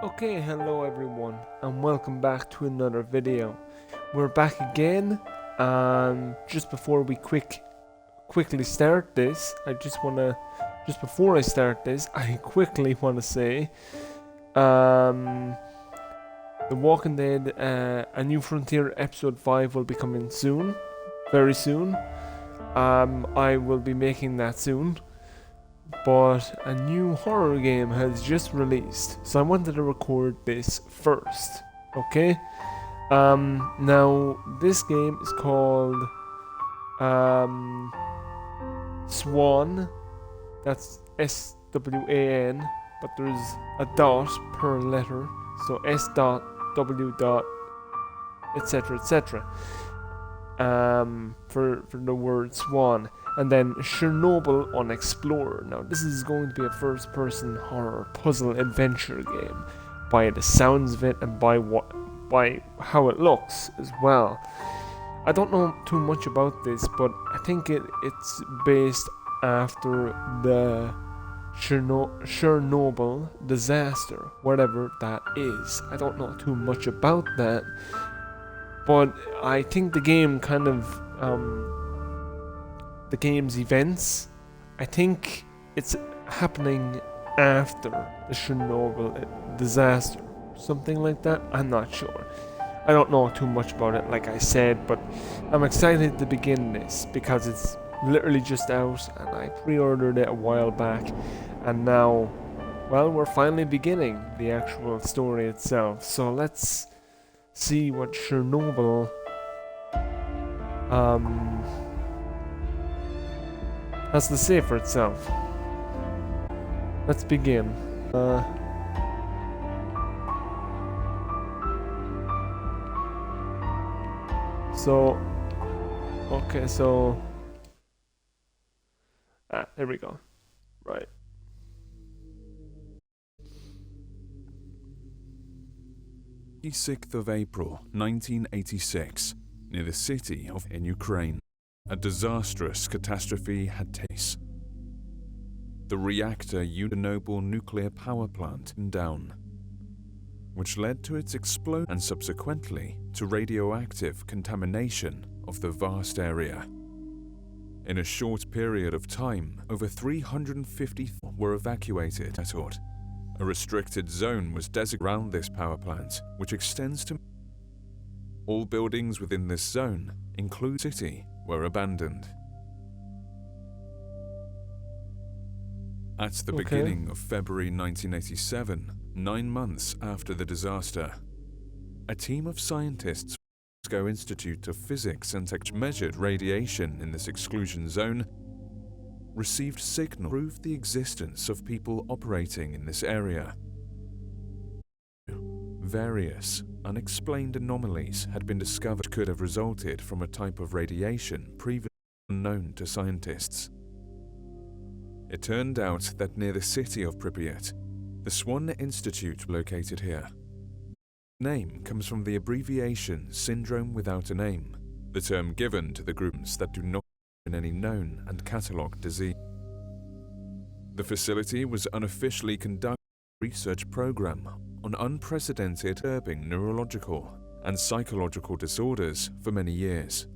Okay, hello everyone, and welcome back to another video. We're back again, and just before we quickly start this, before I start this, I quickly wanna say, The Walking Dead, A New Frontier Episode 5 will be coming soon, very soon. I will be making that soon. But a new horror game has just released, so I wanted to record this first, okay? Now this game is called S.W.A.N. That's S.W.A.N. but there's a dot per letter, so S dot W dot etc etc. For the word swan. And then Chernobyl Unexplored. Now this is going to be a first-person horror puzzle adventure game, by the sounds of it and by how it looks as well. I don't know too much about this, but I think it's based after the Chernobyl disaster, whatever that is. I don't know too much about that, but I think the game kind of the game's events, I think it's happening after the Chernobyl disaster, something like that. I'm not sure. I don't know too much about it, like I said, but I'm excited to begin this because it's literally just out, and I pre-ordered it a while back, and now, well, we're finally beginning the actual story itself. So let's see what Chernobyl has to say for itself. Let's begin. There we go. Right. The 6th of April, 1986, near the city of in Ukraine. A disastrous catastrophe had taken place. The reactor Chernobyl nuclear power plant down, which led to its explosion and subsequently to radioactive contamination of the vast area. In a short period of time, over 350 were evacuated. A restricted zone was designated around this power plant, which extends to all buildings within this zone, including the city, were abandoned. At the beginning of February 1987, 9 months after the disaster, a team of scientists from the S.W.A.N. Institute of Physics and Technology measured radiation in this exclusion zone, received signal proved the existence of people operating in this area. Various unexplained anomalies had been discovered could have resulted from a type of radiation previously unknown to scientists. It turned out that near the city of Pripyat, the S.W.A.N. Institute located here. The name comes from the abbreviation Syndrome Without a Name, the term given to the groups that do not have any known and catalogued disease. The facility was unofficially conducting a research program on unprecedented disturbing neurological and psychological disorders for many years.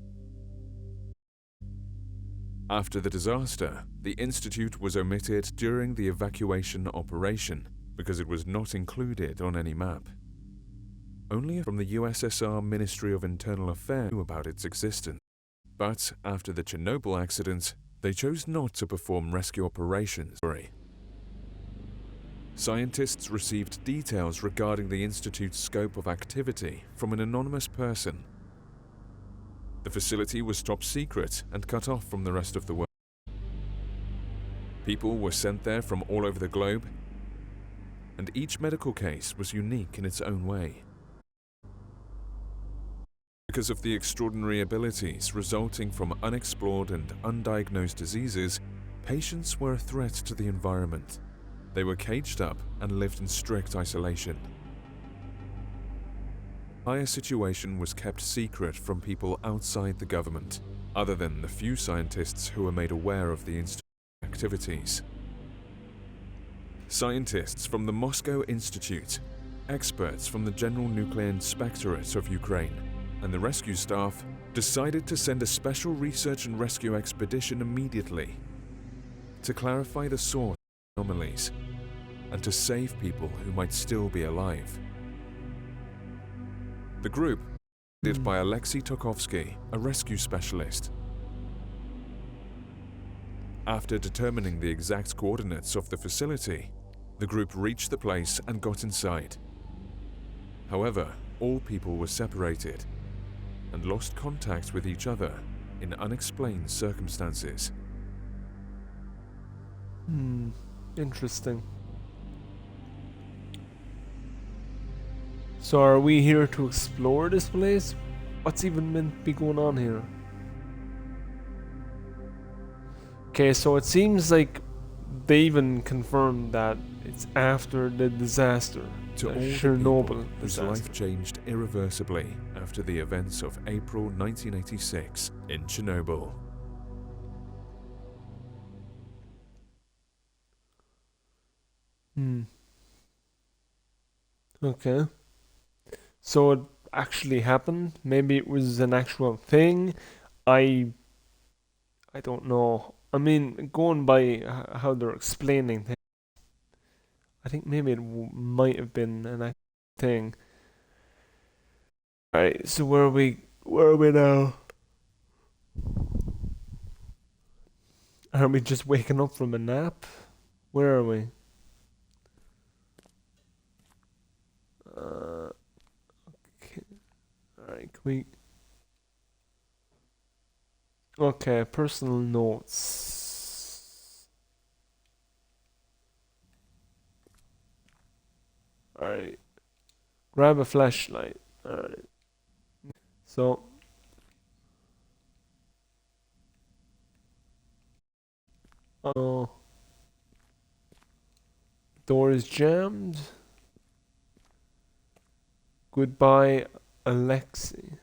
After the disaster, the institute was omitted during the evacuation operation because it was not included on any map. Only from the USSR Ministry of Internal Affairs knew about its existence. But after the Chernobyl accident, they chose not to perform rescue operations. Scientists received details regarding the institute's scope of activity from an anonymous person. The facility was top secret and cut off from the rest of the world. People were sent there from all over the globe, and each medical case was unique in its own way. Because of the extraordinary abilities resulting from unexplored and undiagnosed diseases, patients were a threat to the environment. They were caged up and lived in strict isolation. The entire situation was kept secret from people outside the government, other than the few scientists who were made aware of the institute's activities. Scientists from the Moscow Institute experts from the General Nuclear Inspectorate of Ukraine and the rescue staff decided to send a special research and rescue expedition immediately to clarify the source of anomalies and to save people who might still be alive. The group, led by Alexei Tokovsky, a rescue specialist. After determining the exact coordinates of the facility, the group reached the place and got inside. However, all people were separated and lost contact with each other in unexplained circumstances. Interesting. So are we here to explore this place? What's even meant to be going on here? Okay, so it seems like they even confirmed that it's after the disaster, To the all the Chernobyl people whose disaster. life changed irreversibly after the events of April 1986 in Chernobyl. Okay. So it actually happened. Maybe it was an actual thing. I I don't know. I mean, going by how they're explaining things, I think maybe it might have been an actual thing. Alright, so where are we? Where are we now? Are we just waking up from a nap? Where are we? Okay. Alright, can we? Okay, personal notes. Alright. Grab a flashlight. Alright. So. Oh. Door is jammed. Goodbye, Alexei.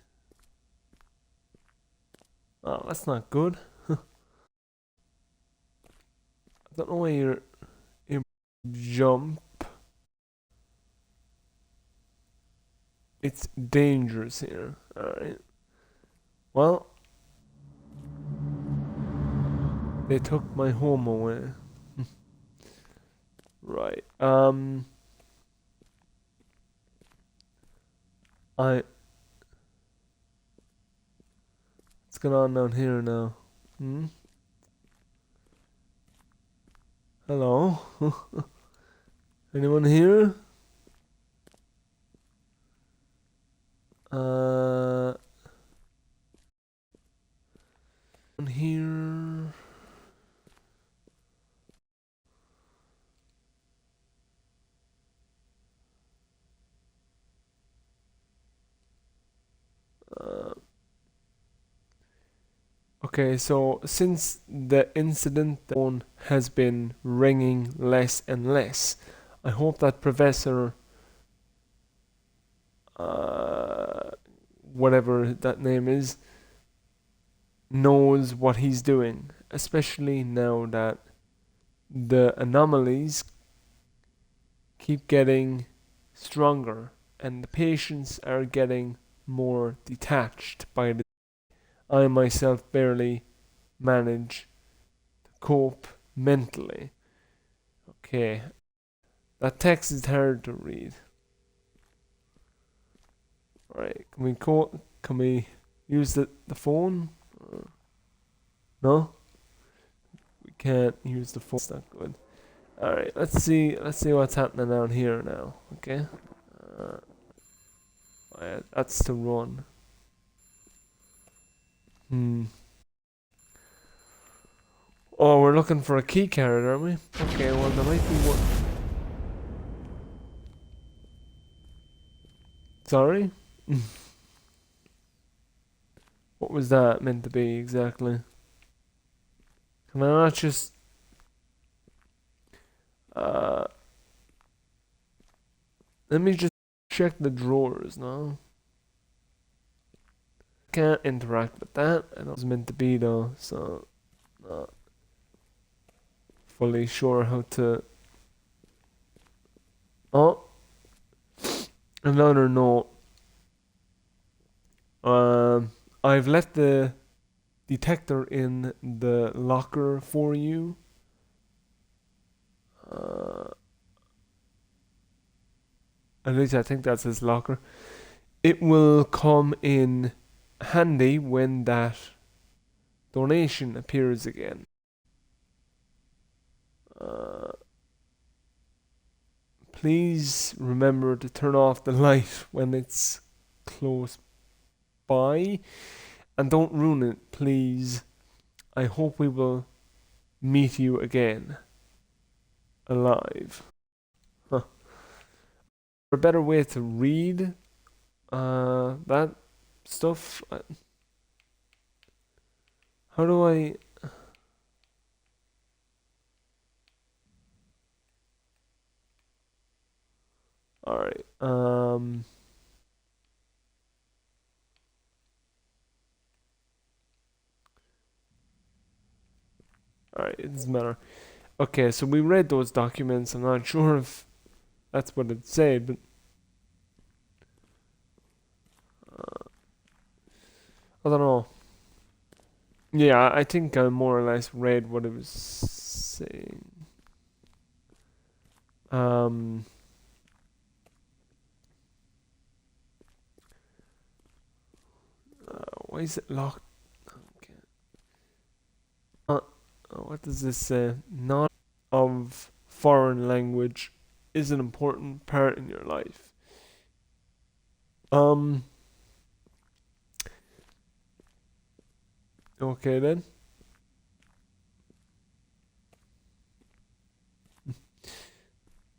Oh, that's not good. I don't know why you jump. It's dangerous here. Alright. Well, they took my home away. Right. What's going on down here now? Hello? Anyone here? Here. Okay, so since the incident, the phone has been ringing less and less. I hope that Professor, whatever that name is, knows what he's doing, especially now that the anomalies keep getting stronger and the patients are getting more detached by the. I myself barely manage to cope mentally. Okay, that text is hard to read. Alright, can we use the phone? No? We can't use the phone, it's not good. Alright, let's see what's happening down here now, okay? That's to run. Oh, we're looking for a key card, are we? Okay, well there might be one. Sorry? What was that meant to be exactly? Can I not just let me just check the drawers now. Can't interact with that. I know it's meant to be though, so not fully sure how to. Oh, another note. I've left the detector in the locker for you. Uh, at least I think that's his locker. It will come in handy when that donation appears again. Uh, Please remember to turn off the light when it's close by, and don't ruin it, please. I hope we will meet you again, alive. Huh. A better way to read that stuff. How do I? All right. All right. It doesn't matter. Okay, so we read those documents. I'm not sure if that's what it said, but I don't know. Yeah, I think I more or less read what it was saying. Um, why is it locked? Okay. What does this say? Not of foreign language is an important part in your life. Um. Okay then.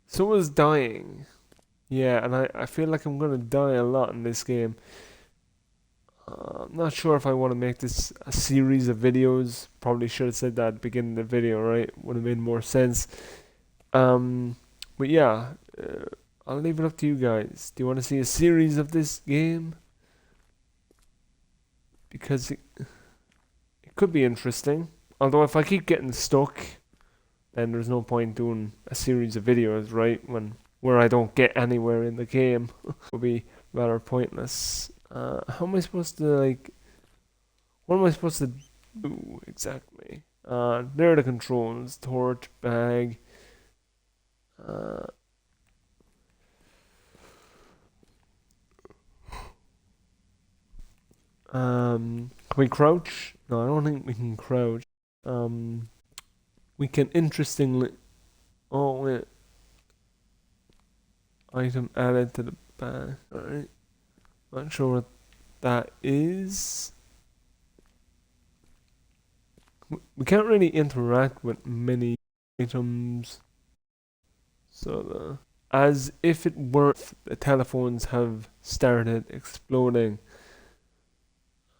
So was dying. Yeah, and I feel like I'm gonna die a lot in this game. I'm not sure if I want to make this a series of videos. Probably should have said that at the beginning of the video, right? Would have made more sense. Um, but yeah, I'll leave it up to you guys. Do you want to see a series of this game? Because it could be interesting. Although if I keep getting stuck, then there's no point doing a series of videos, right? Where I don't get anywhere in the game, will be rather pointless. How am I supposed to like? What am I supposed to do exactly? There are the controls: torch, bag. Uh, can we crouch? No, I don't think we can crouch. We can interestingly. Oh wait, item added to the bag. Alright, not sure what that is. We can't really interact with many items. So as if it weren't, the telephones have started exploding.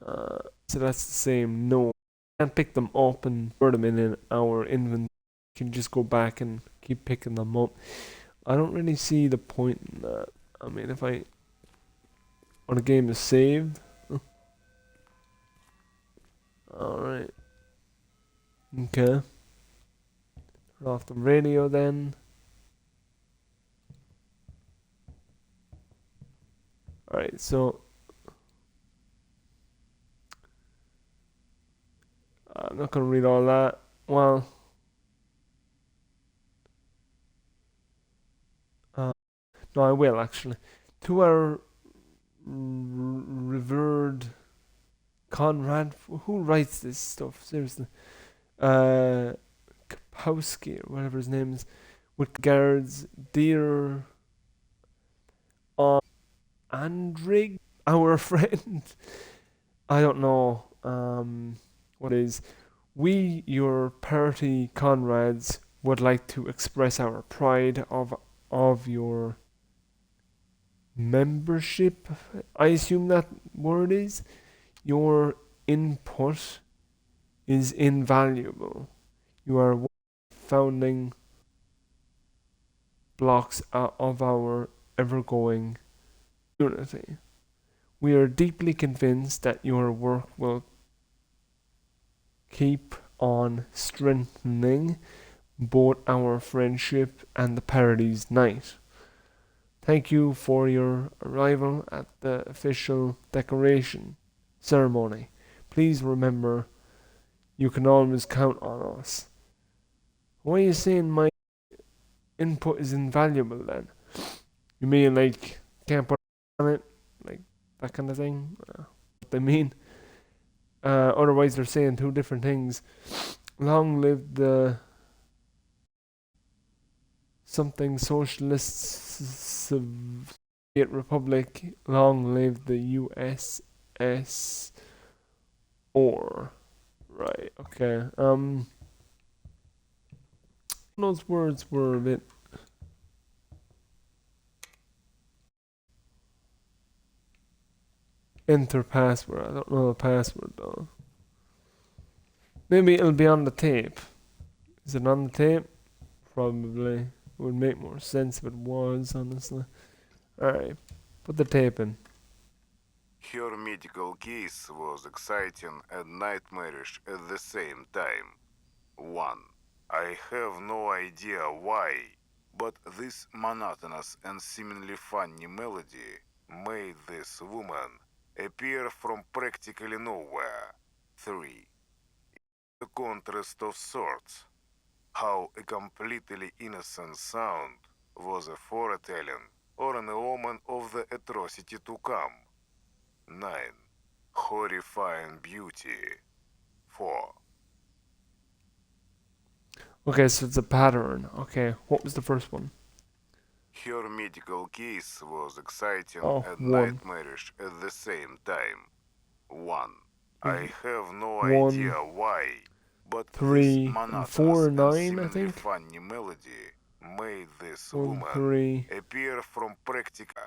So that's the same. No, can't pick them up and put them in our inventory. We can just go back and keep picking them up. I don't really see the point in that. I mean, if I when a game is saved. Alright. Okay. Turn off the radio then. Alright, so I'm not gonna read all that. Well, no, I will actually. To our revered Conrad, who writes this stuff? Seriously, Kapowski or whatever his name is, with regards, dear Andrig, our friend. I don't know. What is? We, your party comrades, would like to express our pride of your membership. I assume that word is. Your input is invaluable. You are one of the founding blocks of our ever-going unity. We are deeply convinced that your work will keep on strengthening both our friendship and the party's night. Thank you for your arrival at the official decoration ceremony. Please remember, you can always count on us. Why are you saying my input is invaluable then? You mean like can't put on it, like that kind of thing? What they mean? Otherwise, they're saying two different things. Long live the something socialist Soviet Republic. Long live the USS. Or right, okay. Those words were a bit. Enter password. I don't know the password though. Maybe it'll be on the tape. Is it on the tape? Probably. It would make more sense if it was, honestly. Alright, put the tape in. Her medical case was exciting and nightmarish at the same time. 1. I have no idea why, but this monotonous and seemingly funny melody made this woman appear from practically nowhere. 3. The contrast of sorts. How a completely innocent sound was a foretelling or an omen of the atrocity to come. 9. Horrifying beauty. 4. Okay, so it's a pattern. Okay, what was the first one? Her medical case was exciting Oh, and 1. nightmarish at the same time. 1. I have no 1, idea why, but 3, this and monotonous 4, and 9, I seemingly think. funny melody made this 1, woman 3. appear from practical.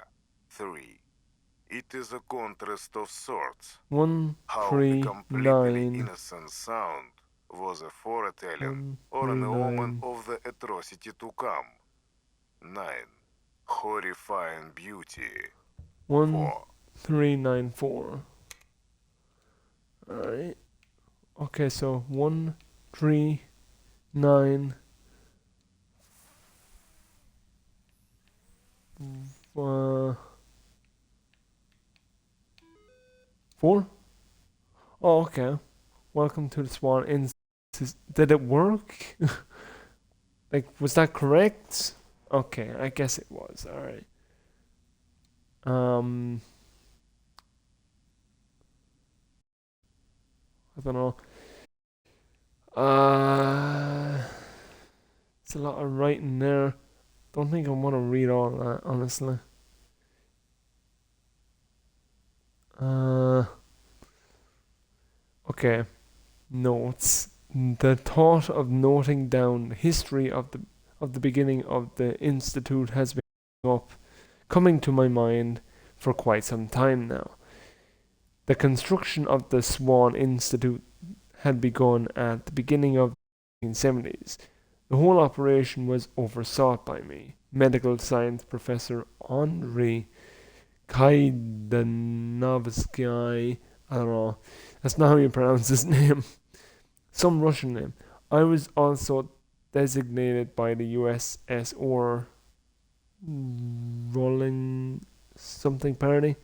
3. It is a contrast of sorts. 1, How a 3, completely 9. innocent sound was a foretelling 1, or 3, an omen 9. of the atrocity to come. 9. Horrifying beauty. 1, 4. 3, 9, 4. Alright. Okay, so 1, 3, 9. 4. Oh, okay. Welcome to the Swan Inn. Did it work? Like, was that correct? Okay, I guess it was. Alright. I don't know. It's a lot of writing there. Don't think I want to read all that, honestly. Okay. Notes. The thought of noting down the history of the beginning of the institute has been coming to my mind for quite some time now. The construction of the S.W.A.N. Institute had begun at the beginning of the 1970s. The whole operation was oversaw by me, medical science professor Andrei Kaidanovsky. I don't know. That's not how you pronounce his name. Some Russian name. I was also designated by the USS or Rolling something party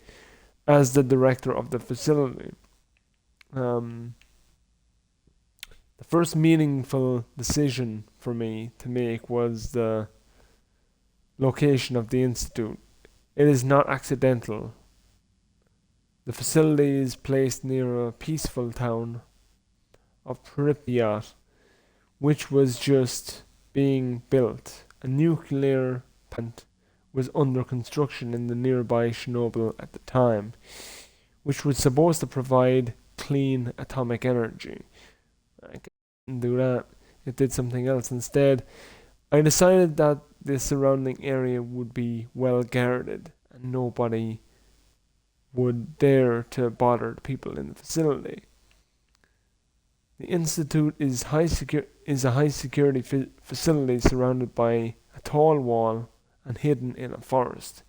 as the director of the facility. The first meaningful decision for me to make was the location of the institute. It is not accidental. The facility is placed near a peaceful town of Pripyat, which was just being built. A nuclear plant was under construction in the nearby Chernobyl at the time, which was supposed to provide clean atomic energy. I couldn't do that. It did something else instead. I decided that the surrounding area would be well guarded and nobody would dare to bother the people in the facility. The institute is a high security facility surrounded by a tall wall and hidden in a forest.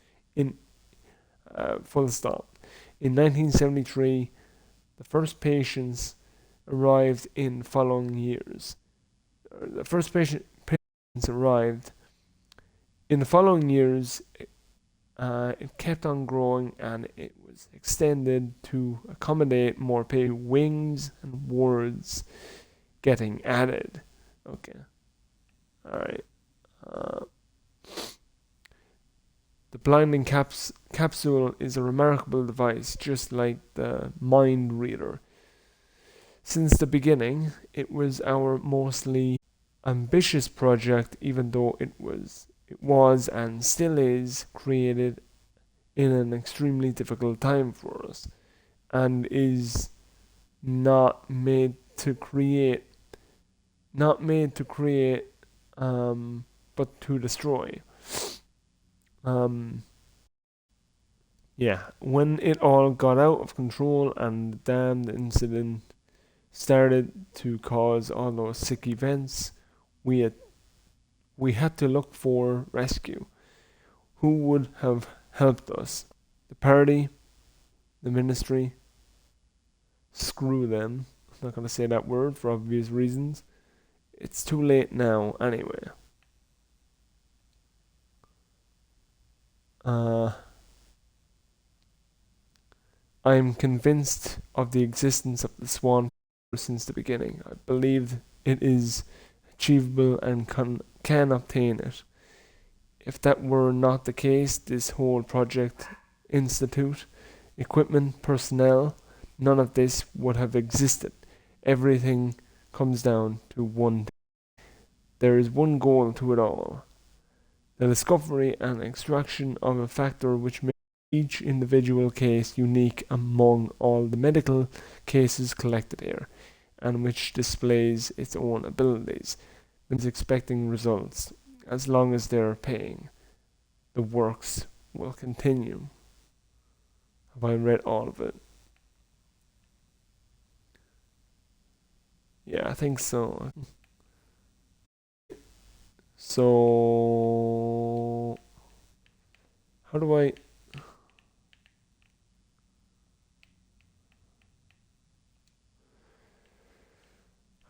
Full stop. In 1973, the first patients arrived in following years. The first patients arrived in the following years. it kept on growing and it was extended to accommodate more wings and words getting added. Okay. Alright. Uh, the blinding capsule is a remarkable device, just like the mind reader. Since the beginning, it was our mostly ambitious project, even though it was and still is created in an extremely difficult time for us, and is not made to create, but to destroy. Um, yeah, when it all got out of control and the damned incident started to cause all those sick events, we had we had to look for rescue. Who would have helped us? The party, the ministry. Screw them. I'm not gonna say that word for obvious reasons. It's too late now, anyway. I'm convinced of the existence of the S.W.A.N since the beginning. I believe it is achievable and can obtain it. If that were not the case, this whole project, institute, equipment, personnel, none of this would have existed. Everything comes down to one thing. There is one goal to it all: the discovery and extraction of a factor which makes each individual case unique among all the medical cases collected here, and which displays its own abilities. Is expecting results. As long as they're paying, the works will continue. Have I read all of it? Yeah, I think so. So, how do I...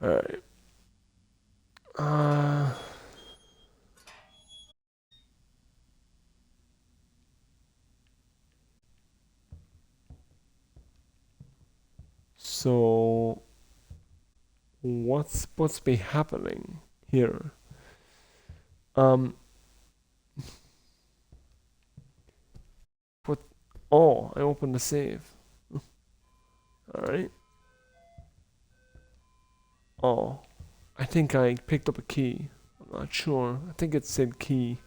Alright. So, what's supposed to be happening here? What? Oh, I opened the save. Alright. Oh, I think I picked up a key. I'm not sure. I think it said key.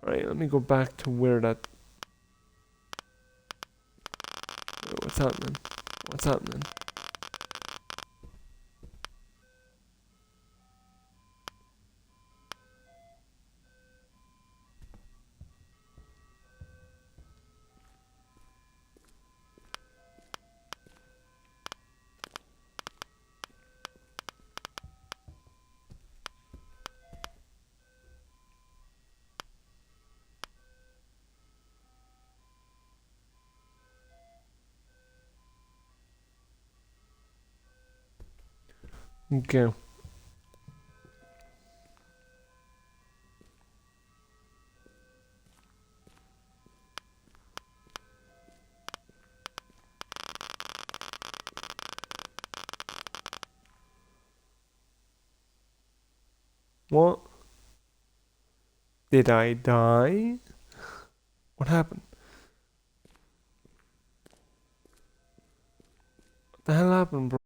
Alright, let me go back to where that... What's happening? What's happening? Okay. What? Did I die? What happened? What the hell happened, bro?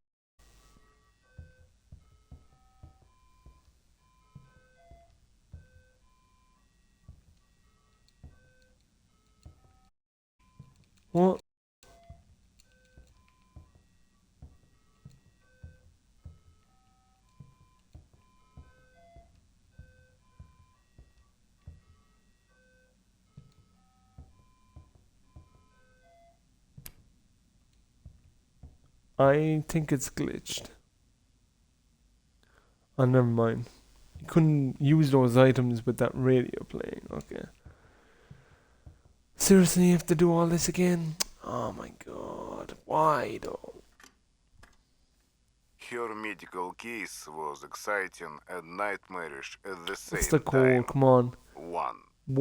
What? I think it's glitched. Oh, never mind. You couldn't use those items with that radio playing. Okay. Seriously, you have to do all this again? Oh my god. Why though? Her medical case was exciting and nightmarish at the What's the same code? time. Come on. One.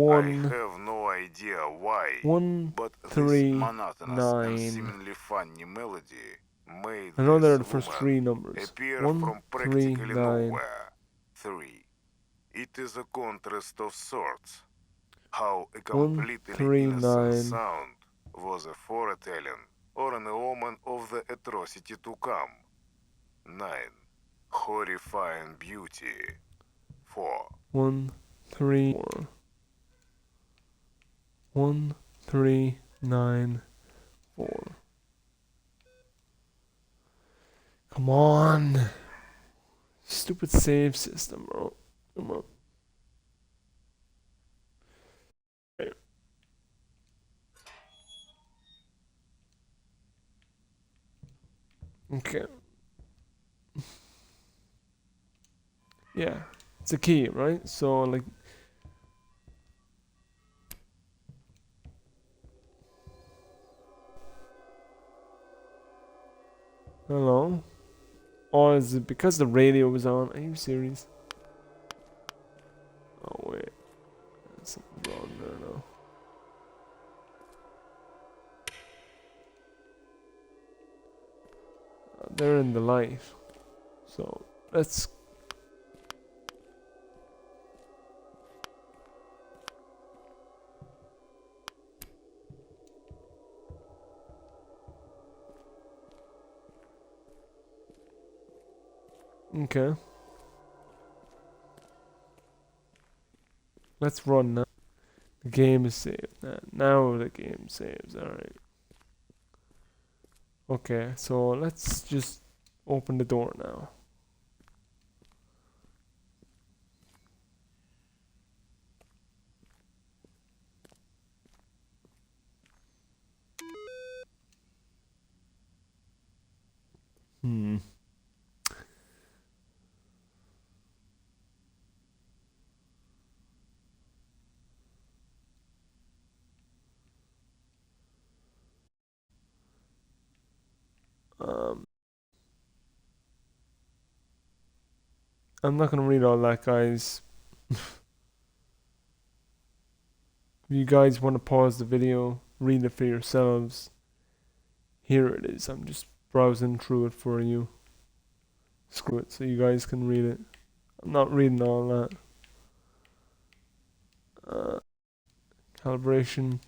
I One. have no idea why, One, but this three, monotonous and 9. seemingly funny melody made I know they're the this first woman 3 numbers. appear 1, from 3, practically 9. nowhere. 3. It is a contrast of sorts. How a 1, completely 3, innocent 9. sound was a foretelling or an omen of the atrocity to come. 9. Horrifying beauty. 4. 1, 3, 4. 1, 3, 9, 4. Come on. Stupid save system, bro. Come on. Right. Okay. Yeah. It's a key, right? So, like... Hello? Or is it because the radio was on? Are you serious? Oh, wait. There's something wrong there now. They're in the light. So, let's... Okay. Let's run now. The game is saved. Now the game saves. Alright. Okay, so let's just open the door now. Hmm. Um, I'm not gonna read all that, guys. If you guys want to pause the video, read it for yourselves. Here it is. I'm just browsing through it for you. Screw it, so you guys can read it. I'm not reading all that. Calibration.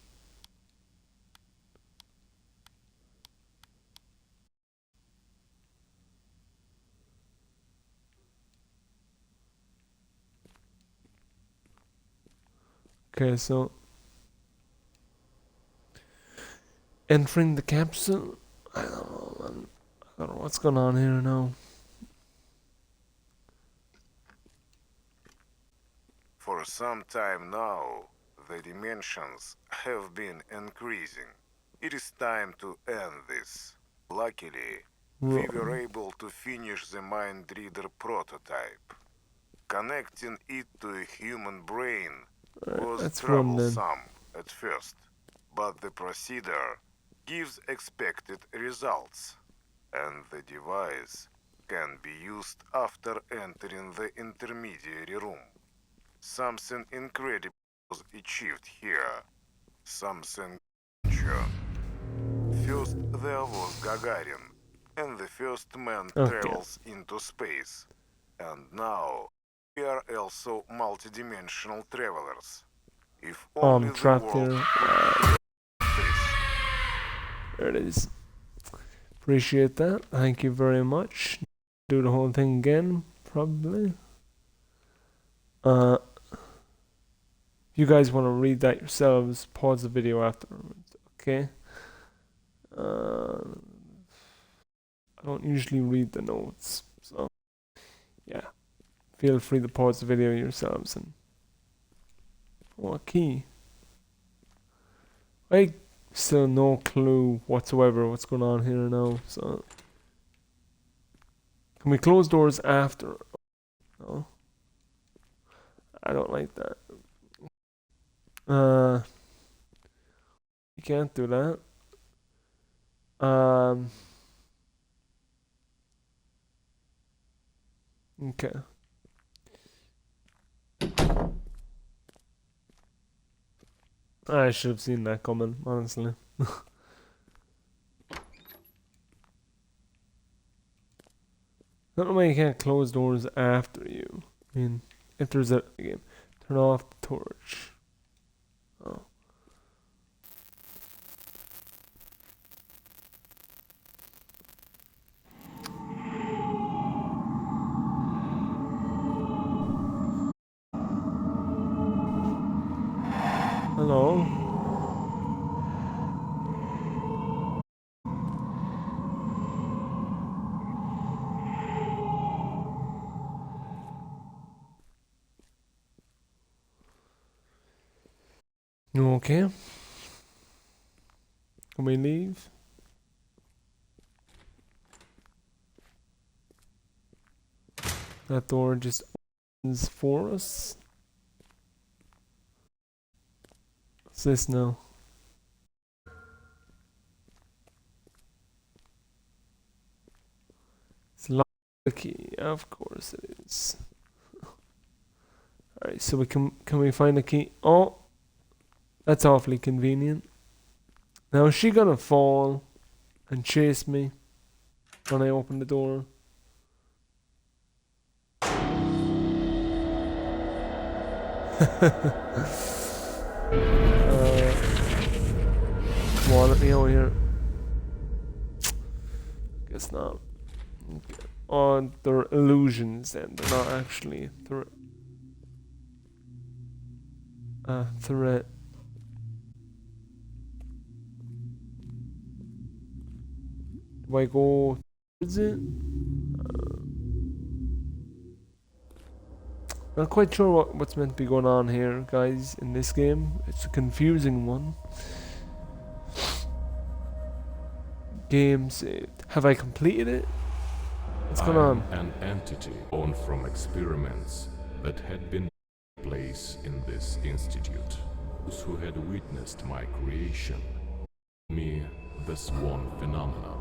Okay, so entering the capsule. I don't know, man. I don't know what's going on here now. For some time now, the dimensions have been increasing. It is time to end this. Luckily, we were Run. able to finish the mind reader prototype. Connecting it to a human brain Alright, was let's run then. troublesome at first, but the procedure gives expected results, and the device can be used after entering the intermediary room. Something incredible was achieved here. Something major. First there was Gagarin, and the first man Okay. travels into space. And now, we are also multidimensional travelers. If Oh, only I'm the trapped world here. Wow. this. There it is. Appreciate that. Thank you very much. Do the whole thing again, probably. If you guys want to read that yourselves, pause the video afterwards. Okay. I don't usually read the notes, so yeah. Feel free to pause the video yourselves and. Oh, a key. I still no clue whatsoever what's going on here now. So can we close doors after? No. I don't like that. You can't do that. Okay. I should have seen that coming, honestly. Not know why you can't close doors after you. I mean, if there's a game, turn off the torch. Oh. Hello. You okay? Can we leave? That door just opens for us. What's this now? It's locked the key. Of course it is. Alright, so can we find the key? Oh, that's awfully convenient. Now is she gonna fall and chase me when I open the door? Come on, let me out here. Guess not. Okay. Oh, they're illusions then. They're not actually threat. Do I go towards it? Not quite sure what's meant to be going on here, guys, in this game. It's a confusing one. Game saved. Have I completed it? What's going on? An entity born from experiments that had been taking place in this institute. Those who had witnessed my creation, me the S.W.A.N phenomenon.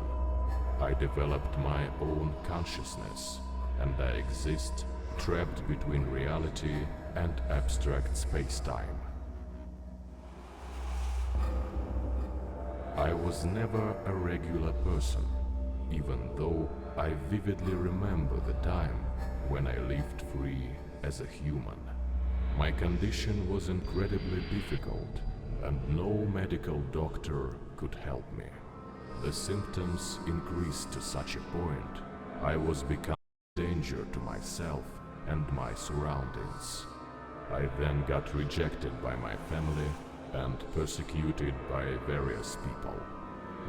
I developed my own consciousness, and I exist trapped between reality and abstract space-time. I was never a regular person, even though I vividly remember the time when I lived free as a human. My condition was incredibly difficult, and no medical doctor could help me. The symptoms increased to such a point, I was becoming a danger to myself and my surroundings. I then got rejected by my family and persecuted by various people.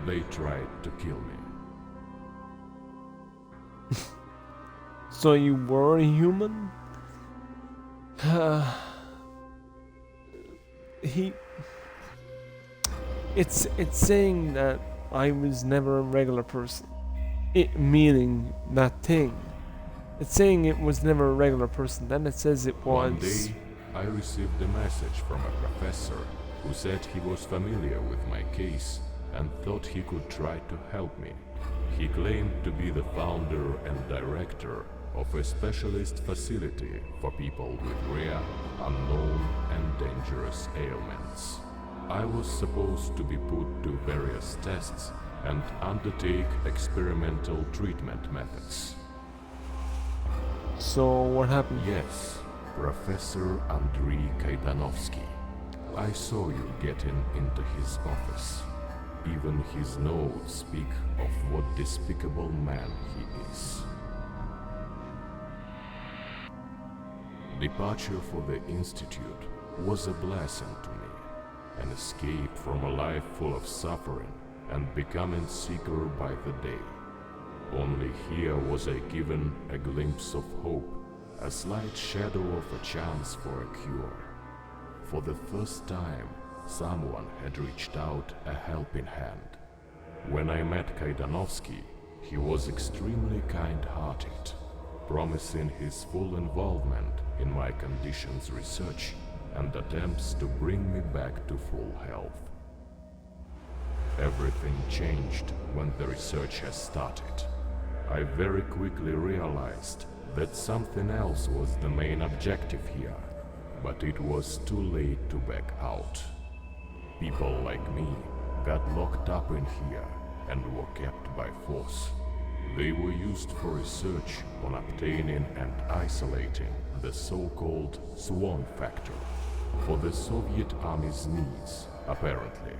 They tried to kill me. So you were a human? It's saying that I was never a regular person. It meaning that thing. It's saying it was never a regular person, then it says it was. One day, I received a message from a professor who said he was familiar with my case and thought he could try to help me. He claimed to be the founder and director of a specialist facility for people with rare, unknown and dangerous ailments. I was supposed to be put to various tests and undertake experimental treatment methods. So what happened? Yes, Professor Andrei Kaidanovsky. I saw you getting into his office. Even his notes speak of what despicable man he is. Departure for the Institute was a blessing to me, an escape from a life full of suffering and becoming sicker by the day. Only here was I given a glimpse of hope, a slight shadow of a chance for a cure. For the first time, someone had reached out a helping hand. When I met Kaidanovsky, he was extremely kind-hearted, promising his full involvement in my conditions research and attempts to bring me back to full health. Everything changed when the research has started. I very quickly realized that something else was the main objective here, but it was too late to back out. People like me got locked up in here and were kept by force. They were used for research on obtaining and isolating the so-called S.W.A.N factor for the Soviet Army's needs, apparently.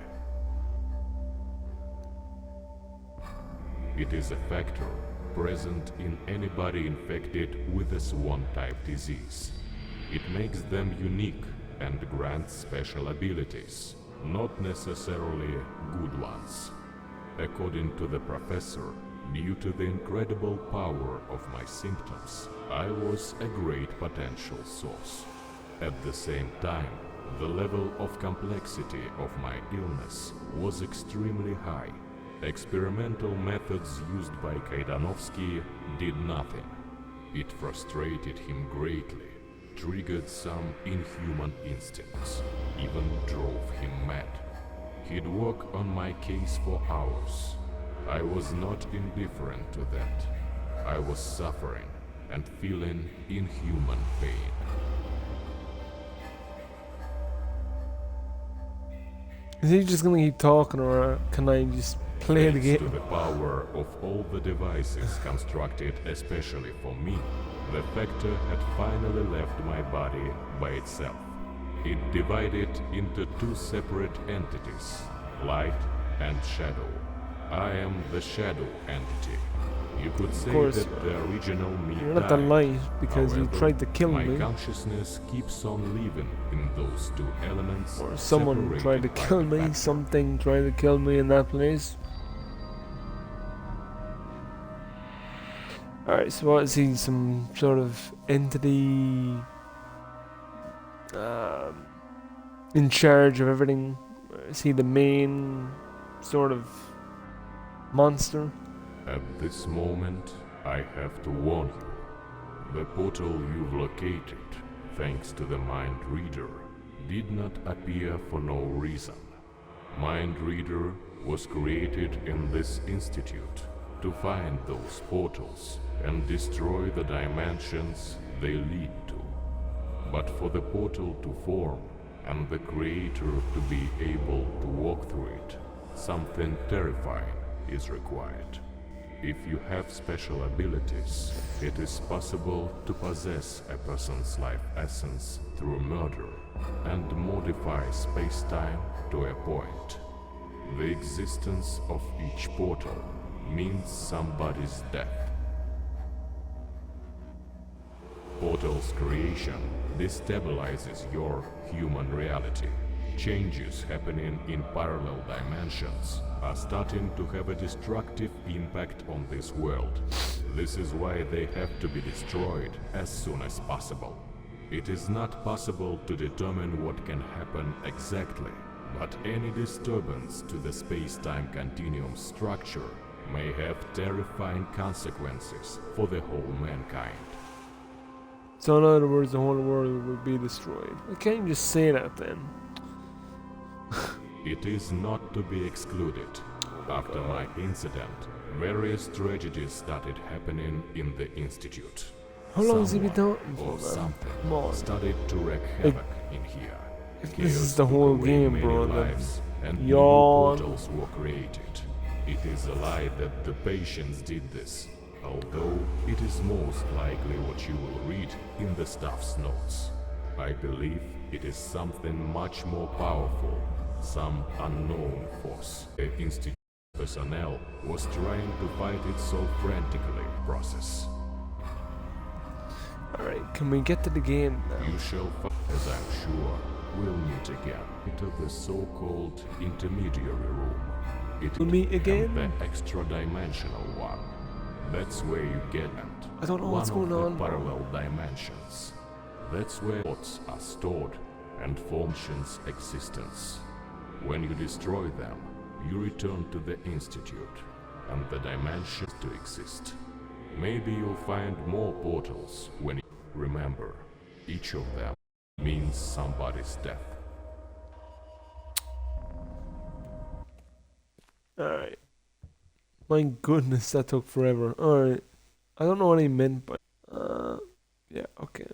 It is a factor present in anybody infected with a S.W.A.N type disease. It makes them unique and grants special abilities, not necessarily good ones. According to the professor, due to the incredible power of my symptoms, I was a great potential source. At the same time, the level of complexity of my illness was extremely high. Experimental methods used by Kaidanovsky did nothing. It frustrated him greatly, triggered some inhuman instincts, even drove him mad. He'd work on my case for hours. I was not indifferent to that. I was suffering and feeling inhuman pain. Is he just gonna keep talking, or can I just play the Thanks to game? the power of all the devices constructed especially for me, the factor had finally left my body by itself. It divided into two separate entities, light and shadow. I am the shadow entity. You could say course, that the original me You're not the died. light because you However, tried to kill my me, consciousness keeps on living in those two elements. or someone separated tried to by kill the me. factor. Something tried to kill me in that place. Alright, so what is he? Some sort of entity in charge of everything? Is he the main sort of monster? At this moment, I have to warn you. The portal you've located, thanks to the Mind Reader, did not appear for no reason. Mind Reader was created in this institute to find those portals and destroy the dimensions they lead to. But for the portal to form and the creator to be able to walk through it, something terrifying is required. If you have special abilities, it is possible to possess a person's life essence through murder and modify space-time to a point. The existence of each portal means somebody's death. Portal's creation destabilizes your human reality. Changes happening in parallel dimensions are starting to have a destructive impact on this world. This is why they have to be destroyed as soon as possible. It is not possible to determine what can happen exactly, but any disturbance to the space-time continuum structure may have terrifying consequences for the whole mankind. So in other words, the whole world will be destroyed. I can't just say that then. It is not to be excluded. After my incident, various tragedies started happening in the institute. How long has he been Someone talking for, or man? something Come on. started to wreak havoc in here. If this Chaos is the took whole away game, many bro, then lives, and new yawn. portals were created. It is a lie that the patients did this, although it is most likely what you will read in the staff's notes. I believe it is something much more powerful, some unknown force. The institute personnel was trying to fight it so frantically. Process. Alright, can we get to the game now? You shall find, as I'm sure, we'll meet again into the so-called intermediary room. It We'll meet and again? the extra-dimensional one. That's where you get I don't know one what's of going the on, bro. parallel dimensions. That's where thoughts are stored and functions existence. When you destroy them, you return to the institute and the dimensions to exist. Maybe you'll find more portals when you remember. Each of them means somebody's death. Alright. My goodness, that took forever. Alright. I don't know what he meant, but yeah, okay.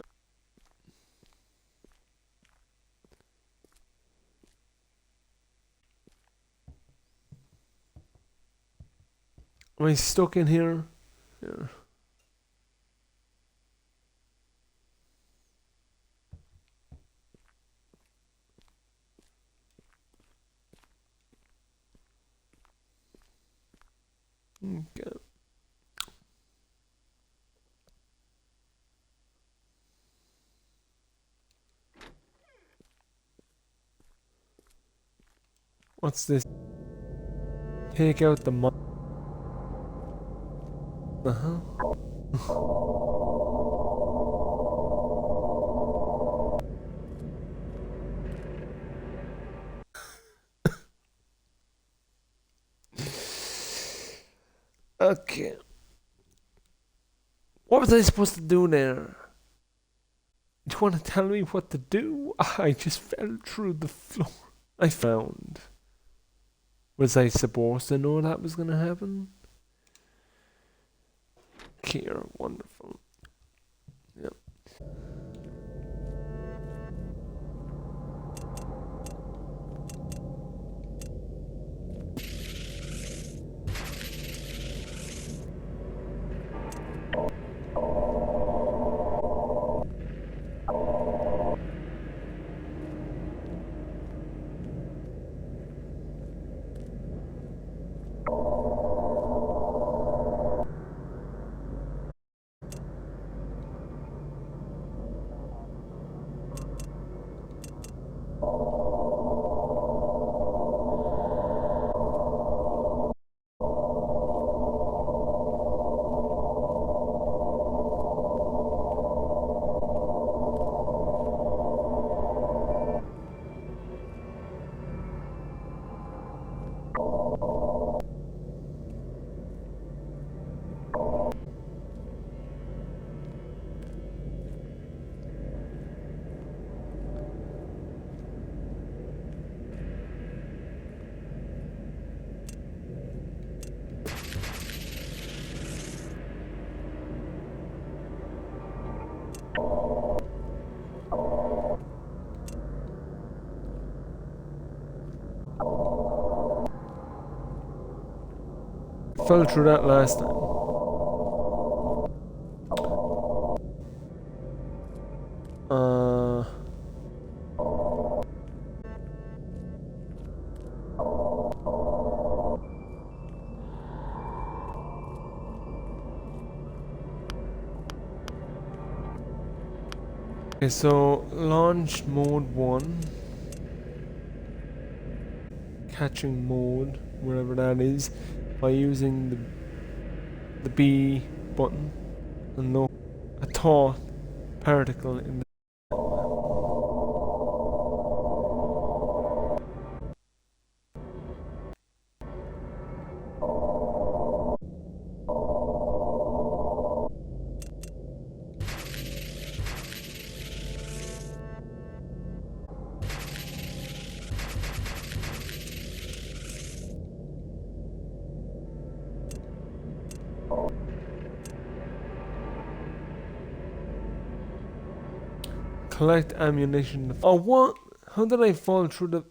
Am I stuck in here? Yeah. Okay. What's this? Take out the mo- Uh-huh. Okay. What was I supposed to do there? Do you want to tell me what to do? I just fell through the floor. I found. Was I supposed to know that was gonna happen? Here, wonderful. Yep. Fell through that last time. Okay, so launch mode 1. Catching mode, wherever that is, by using the B button and look a thought particle in the collect ammunition. Oh, what? How did I fall through the...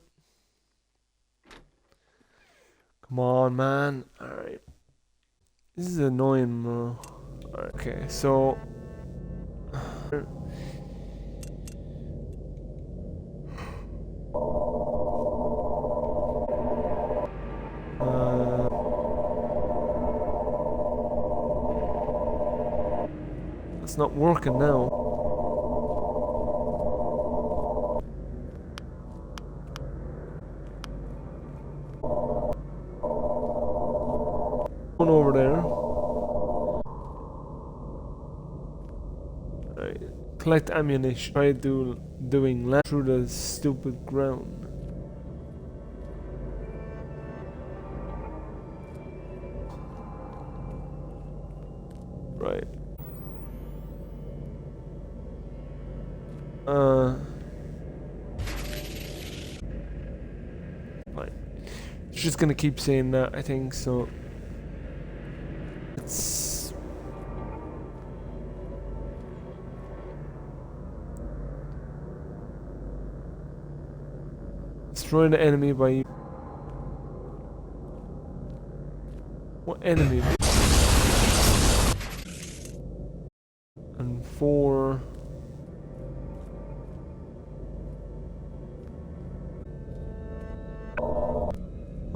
Come on, man. Alright. This is annoying, bro. Alright, okay, so... It's not working now. One over there. Right. Collect ammunition. Try doing land through the stupid ground. Right. Fine. It's just gonna keep saying that, I think, so... It's... Destroy the enemy by... What? enemy. And 4.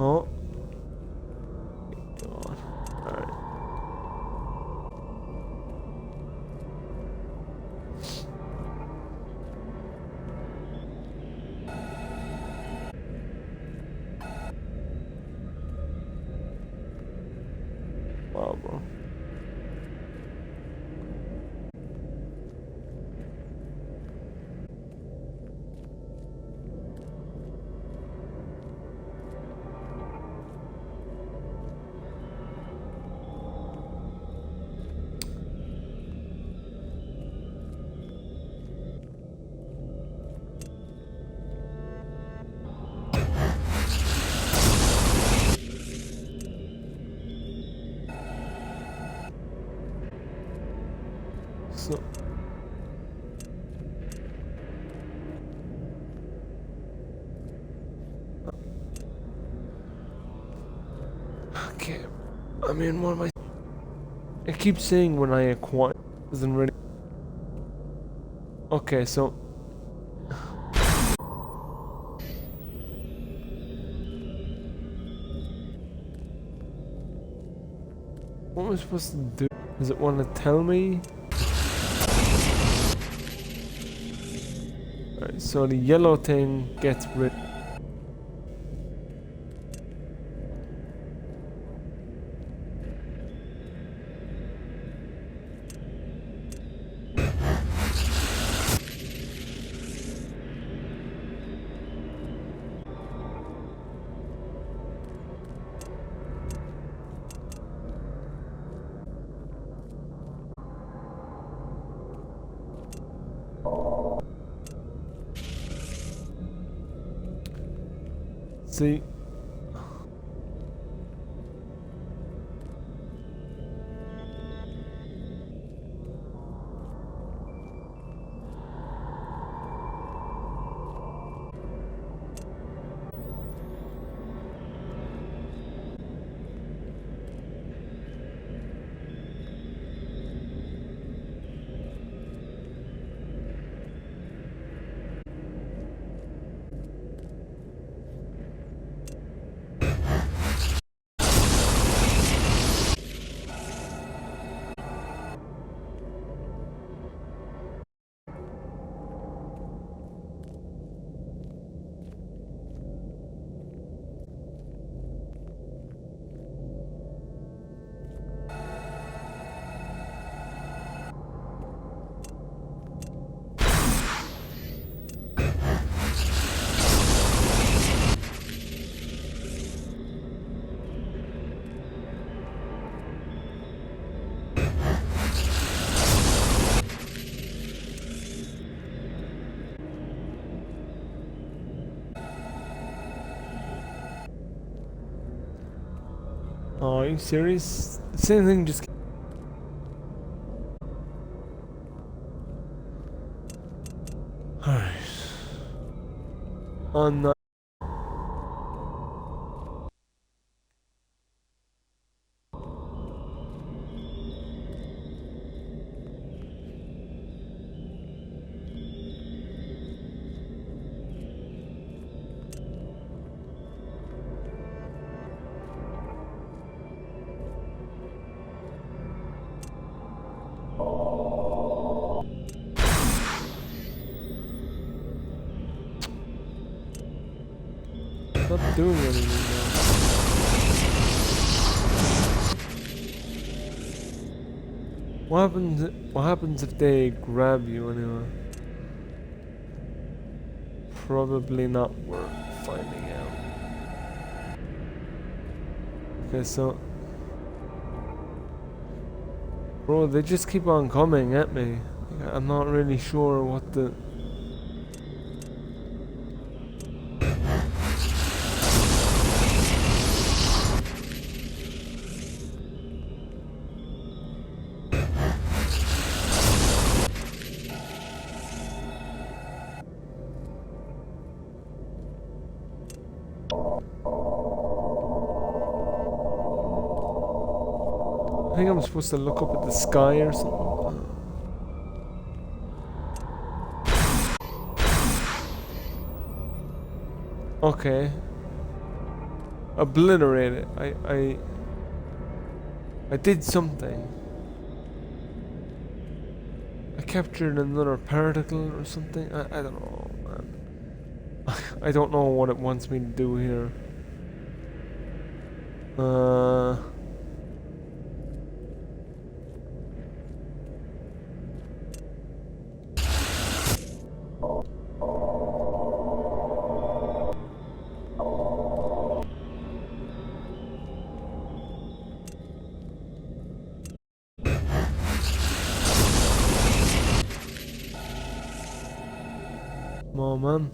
Oh. God. Alright. Wow, bro. So okay, I mean, what am I? It keeps saying when I acquire doesn't really. Okay, so what am I supposed to do? Does it want to tell me? Alright, so the yellow thing gets rid. See? Oh, are you serious? The same thing just. Alright. On the. Not doing anything now. What happens if they grab you anyway? Probably not worth finding out. Okay, so bro, they just keep on coming at me. I'm not really sure what the. I think I'm supposed to look up at the sky or something. Okay. Obliterate it. I did something. I captured another particle or something. I don't know, man. I don't know what it wants me to do here. Come on, man.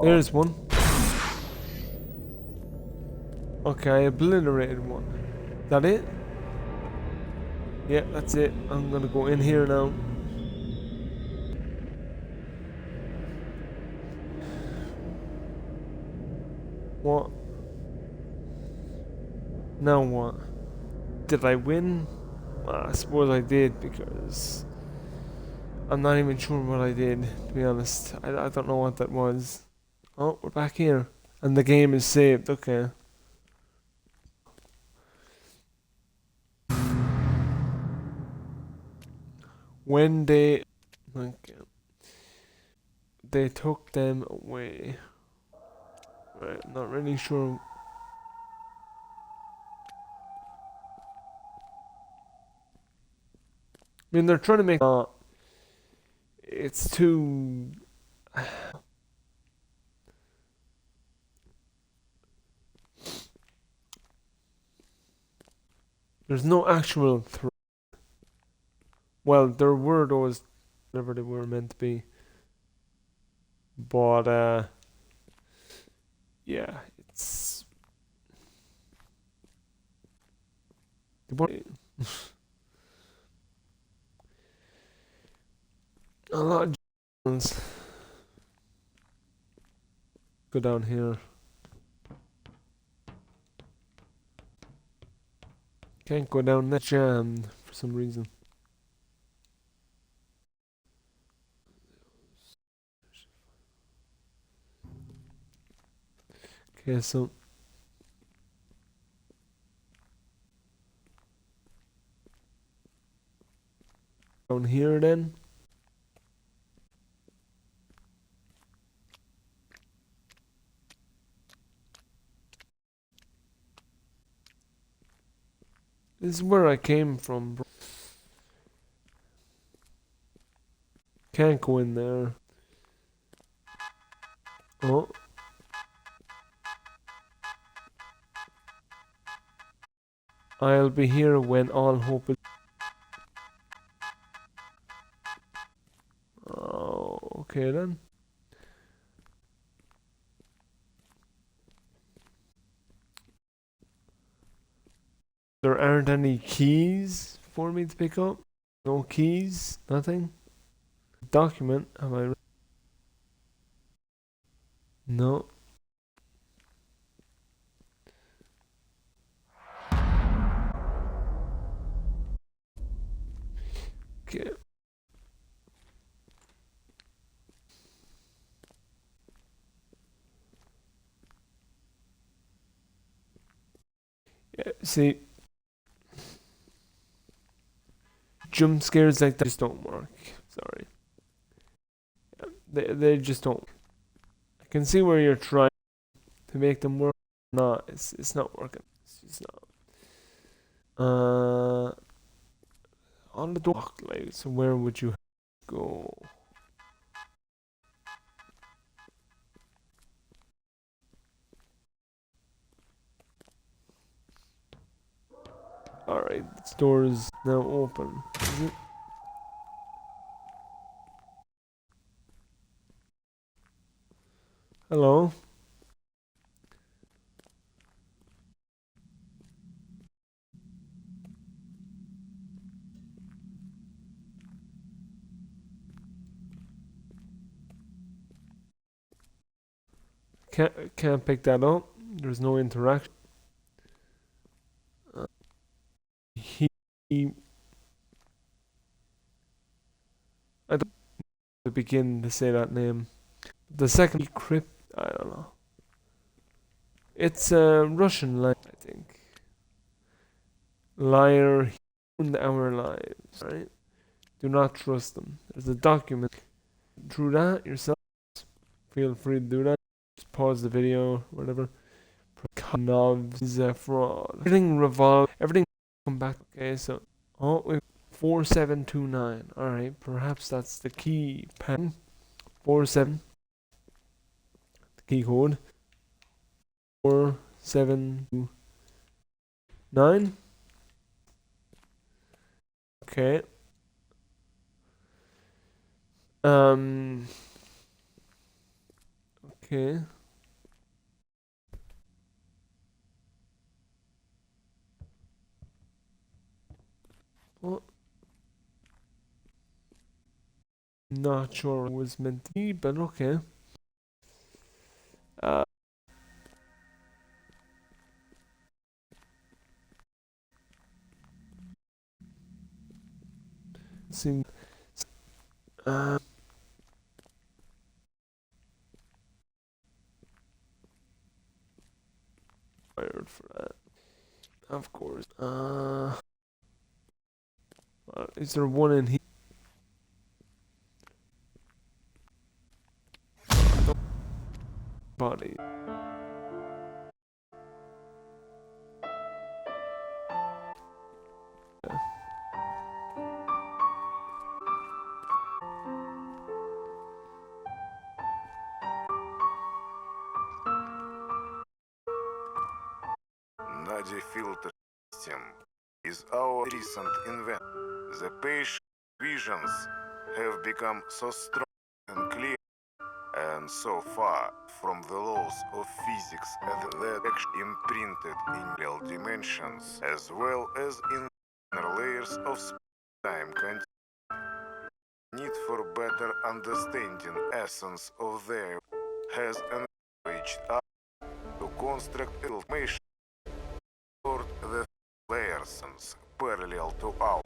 There's one. Okay, I obliterated one. That it? Yeah, that's it. I'm gonna go in here now. What? Now what? Did I win? I suppose I did, because I'm not even sure what I did, to be honest. I don't know what that was. Oh, we're back here. And the game is saved, okay. When they... Okay. They took them away. Right, I'm not really sure. I mean, they're trying to make... it's too... There's no actual threat. Well, there were those... whatever they were meant to be. But, yeah, it's... a lot of Jones. Go down here. Can't go down that jammed for some reason. Okay, so down here then. This is where I came from, bro. Can't go in there. Oh. I'll be here when all hope is... Oh, okay then. There aren't any keys for me to pick up? No keys? Nothing? Document? Have I... No. Okay. Yeah, see... jump scares like that just don't work. Sorry. Yeah, they just don't. I can see where you're trying to make them work. No, it's not working. It's just not. On the dock, like, so where would you go? Alright, the door is now open. Is it? Hello? can't pick that up. There's no interaction. He I don't know to begin to say that name. The second crypt, I don't know. It's a Russian line, I think. Liar in our lives, right? Do not trust them. There's a document. Through that yourself, feel free to do that. Just pause the video, whatever. Prakanovs is a fraud. Everything revolves. Everything come back. Okay, so wait, 4729. All right, perhaps that's the key. Pen 47. The key code 4729. Okay. Okay. Well, not sure what it was meant to be, but okay. See, fired for that. Of course. Is there one in here? Body. Nadi filter system is our recent invention. The patient visions have become so strong and clear and so far from the laws of physics and that actually imprinted in real dimensions as well as in inner layers of space-time continuum. Need for better understanding essence of their has encouraged us to construct information toward the layers parallel to our.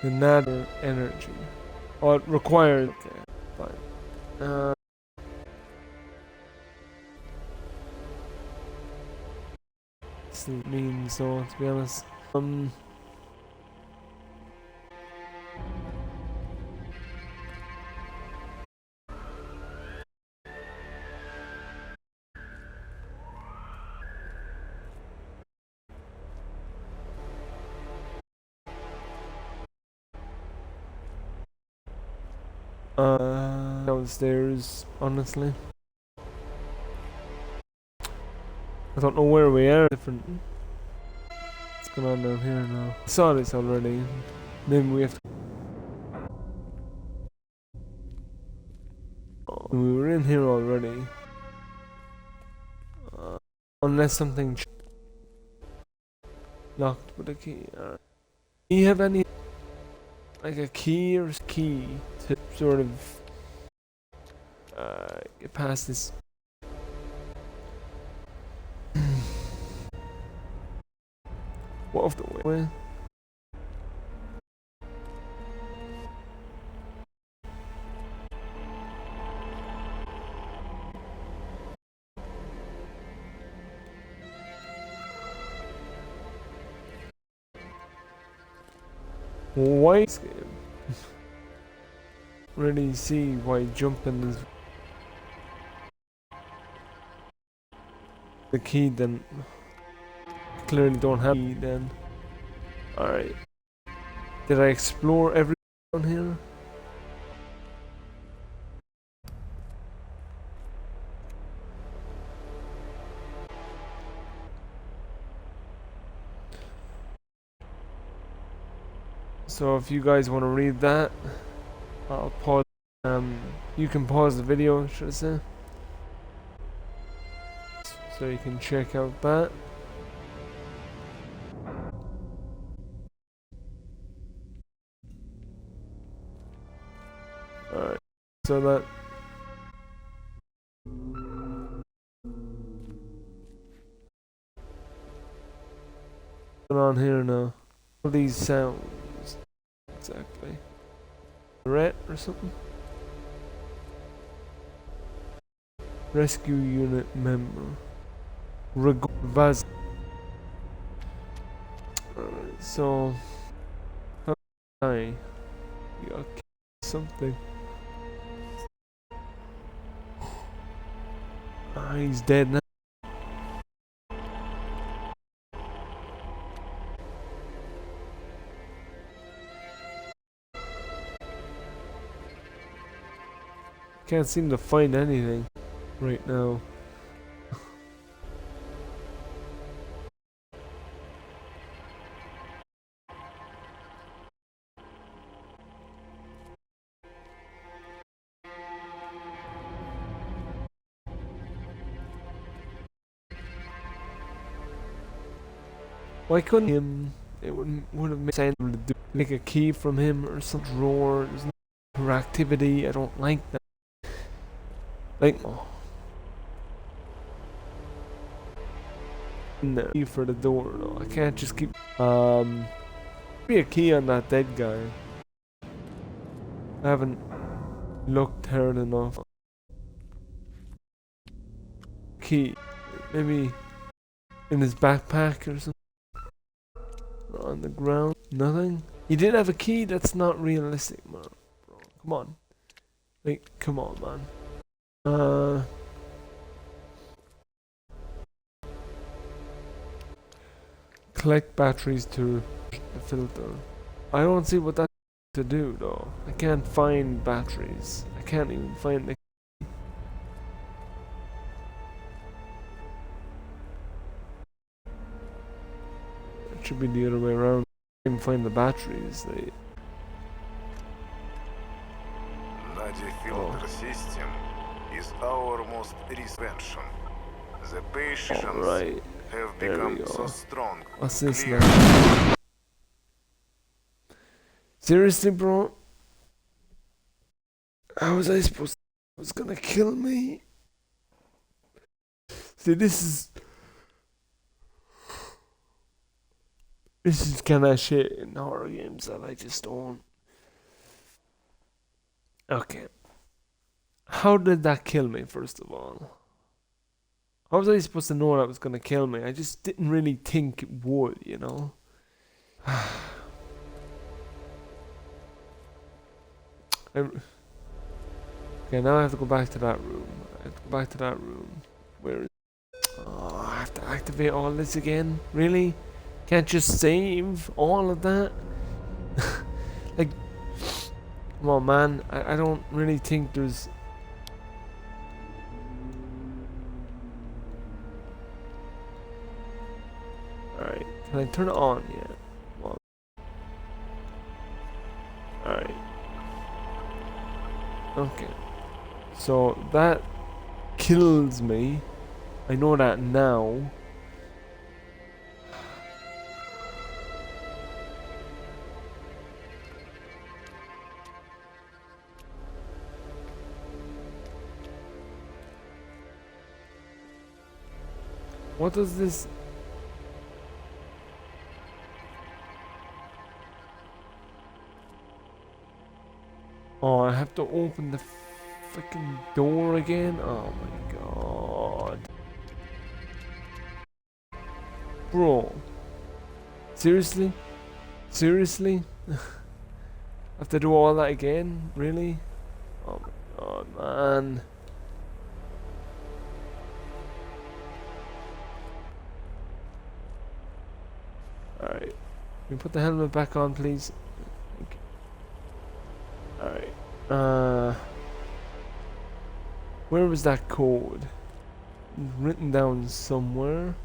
The matter energy. Oh, it requires. Okay, fine. This means so, to be honest. Downstairs, honestly. I don't know where we are. Different. What's going on down here now? I saw this already. Maybe we have to. Oh, we were in here already. Unless something locked with a key. Do you have any, like a key or key to sort of get past this? What of the way? Why? Really see why jumping is the key. Then clearly don't have key. Then all right. Did I explore every down here? So if you guys want to read that, I'll pause. You can pause the video, should I say? So you can check out that. Alright, so that. What's on here now? All these sounds. Exactly. Rat or something? Rescue unit member. Vaz. Alright, so. Hi. You got something. Ah, he's dead now. Can't seem to find anything right now. Why couldn't him? It would have made sense to do, make a key from him or some drawer. There's no interactivity. I don't like that. Like, oh. No, key for the door though. I can't just keep. Be a key on that dead guy. I haven't looked hard enough. Key, maybe in his backpack or something. On the ground, nothing. He did have a key. That's not realistic, man. Bro, come on. Like, come on, man. Collect batteries to the filter. I don't see what that's to do though. I can't find batteries. I can't even find the. It should be the other way around. I can find the batteries. They. Nadia filter system is our most invention. The patients Alright. have There we become go. so strong. What's this clear. now? Seriously, bro? How was I supposed to? It was gonna kill me? See, this is kind of shit in horror games that I just don't. Okay. How did that kill me, first of all? How was I supposed to know that was gonna kill me? I just didn't really think it would, you know? Okay, now I have to go back to that room. I have to go back to that room. Where is... Oh, I have to activate all this again? Really? Can't just save all of that? Like, come on, man. I don't really think there's... Alright, can I turn it on? Yeah. Come on. Alright. Okay. So that kills me. I know that now. What does this... Oh, I have to open the freaking door again? Oh my god. Bro. Seriously? Seriously? Have to do all that again? Really? Oh my god, man. Alright. Can we put the helmet back on, please? Alright. Where was that code? Written down somewhere.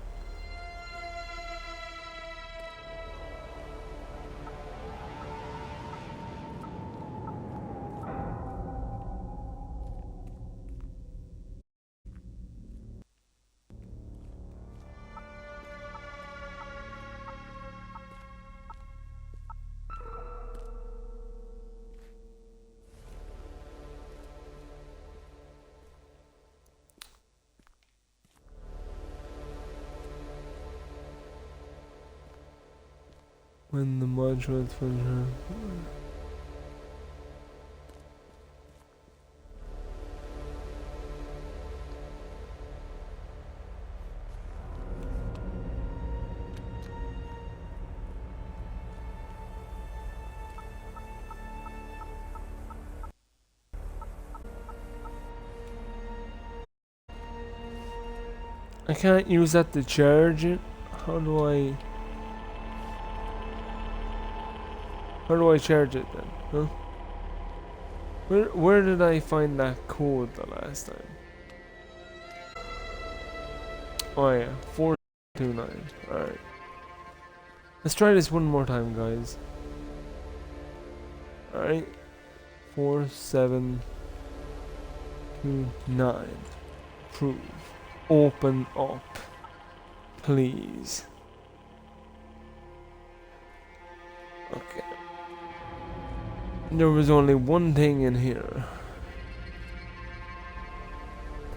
when the module function. I can't use that to charge it. How do I charge it then? Huh? Where did I find that code the last time? Oh yeah, 429. Alright. Let's try this one more time, guys. Alright. 4729. Approve. Open up. Please. Okay. There was only one thing in here.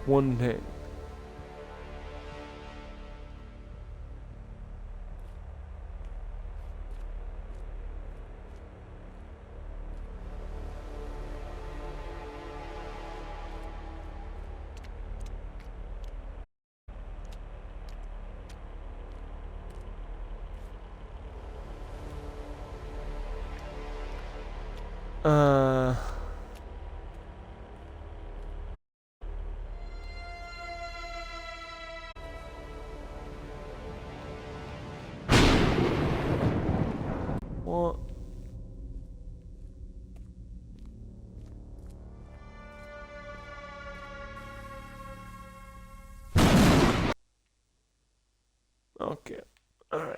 One thing. What? Okay. Alright.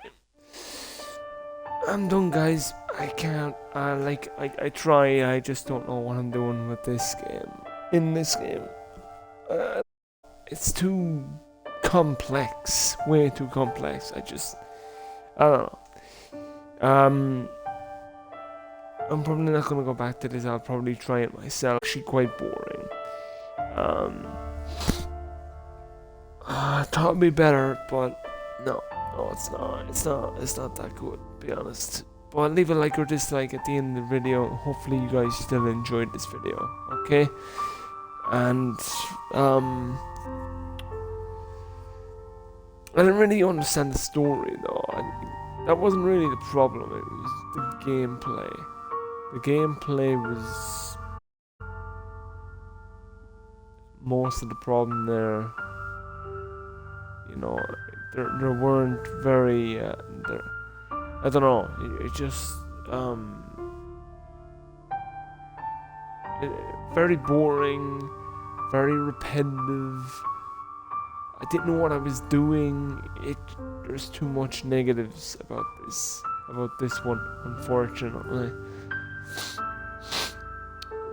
I'm done, guys. I can't. I try. I just don't know what I'm doing with this game. In this game. It's too complex. Way too complex. I don't know. I'm probably not gonna go back to this. I'll probably try it myself. Actually, quite boring. I thought it'd be better, but no, it's not. It's not that good, to be honest. But leave a like or dislike at the end of the video. Hopefully, you guys still enjoyed this video. Okay, and I didn't really understand the story though. That wasn't really the problem. It was the gameplay. The gameplay was most of the problem there. You know, there weren't very. I don't know. It just very boring, very repetitive. I didn't know what I was doing. There's too much negatives about this one, unfortunately.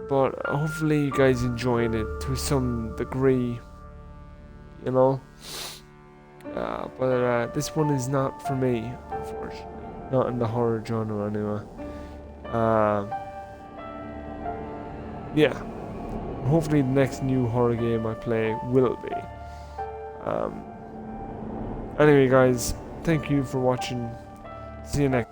But hopefully you guys enjoyed it to some degree, you know. But this one is not for me, unfortunately. Not in the horror genre, anyway. Yeah. Hopefully the next new horror game I play will be. Anyway, guys, thank you for watching. See you next.